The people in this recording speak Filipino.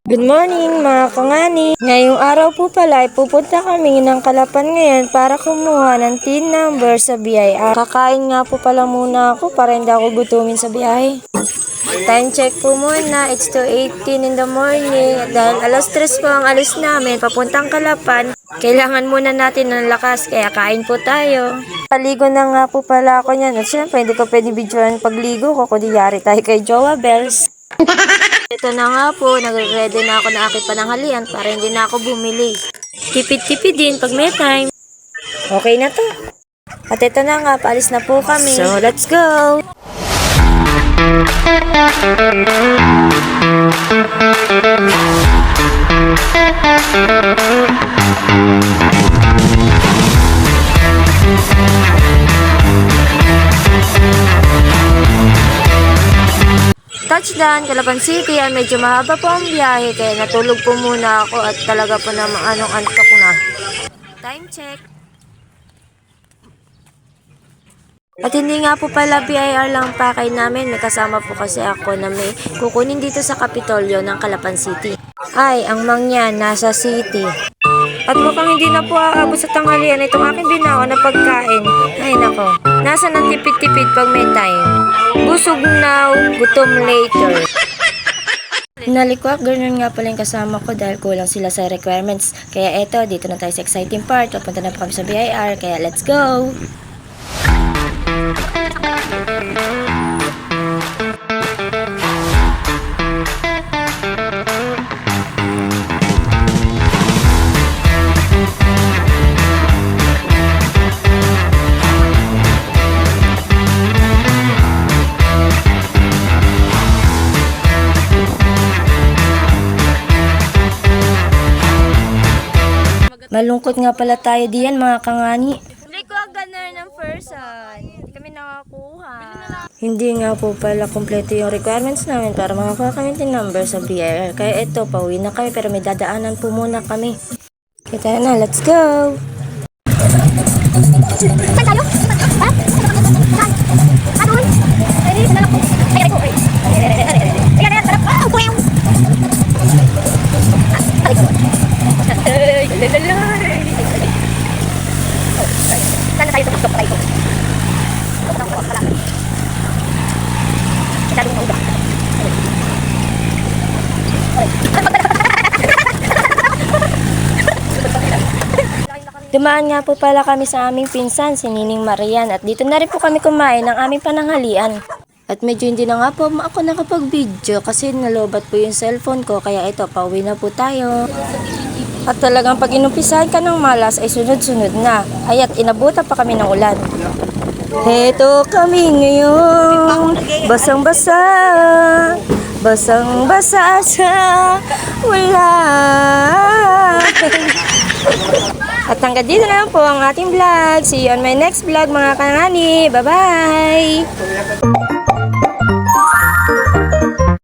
Good morning mga kangani! Ngayong araw po pala ay pupunta kami ng Kalapan ngayon para kumuha ng TIN number sa BIR. Kakain nga po pala muna ako para hindi ako gutumin sa biyahe. Time check po muna, it's 2:18 in the morning. Dahil alas 3 po ang alis namin, papuntang Kalapan. Kailangan muna natin ng lakas, kaya kain po tayo. Paligo na nga po pala ako niyan. At syempre, hindi ko pwede videoan pagligo ko, kundi yari tayo kay Jowa Bells. Ito na nga po, nagre-ready na ako na aking pananghalian para hindi na ako bumili. Tipid-tipid din pag may time. Okay na to. At ito na nga, paalis na po kami. So, let's go! Touchdown, Calapan City. Ay medyo mahaba po ang biyahe kaya natulog po muna ako at talaga po na antok na. Time check. At hindi nga po pala BIR lang pakay namin. May kasama po kasi ako na may kukunin dito sa Kapitolyo ng Calapan City. Ay, ang mangyan nasa city. At mukhang hindi na po aabot sa tanghalian itong aking binawa na pagkain. Ay nako, nasa ng tipid-tipid pag may time. Busog now, gutom later. Nalikwak, ganun nga pala yung kasama ko dahil kulang sila sa requirements. Kaya eto, dito na tayo sa exciting part. Papunta na po kami sa BIR, kaya let's go! Malungkot nga pala tayo diyan mga kangani. Hindi ko ganar ng person. Hindi kami nakakuha. Hindi nga po pala kompleto yung requirements namin para makakuha kami ng number sa BIR. Kaya ito, pauwi na kami pero may dadaanan po muna kami. Kita na, let's go! Saan tayo? Ha? Saan? Doon? Ay, sa lalak ko. Ay, ko. Ay, sarap. Ah, wow! Sana tayo tumaktok tayo. Dumaan nga po pala kami sa aming pinsan, si Nining Marian, at dito na rin po kami kumain ng aming pananghalian. At medyo hindi na nga po ako nakapag-video kasi nalobat po yung cellphone ko, kaya ito, pauwi na po tayo. At talagang pag inumpisahan ka ng malas ay sunod-sunod na. At inabutan pa kami ng ulan. Heto kami ngayon, basang-basa, basang-basa sa wala. At hanggang dito na lang po ang ating vlog. See you on my next vlog mga kanani. Bye-bye!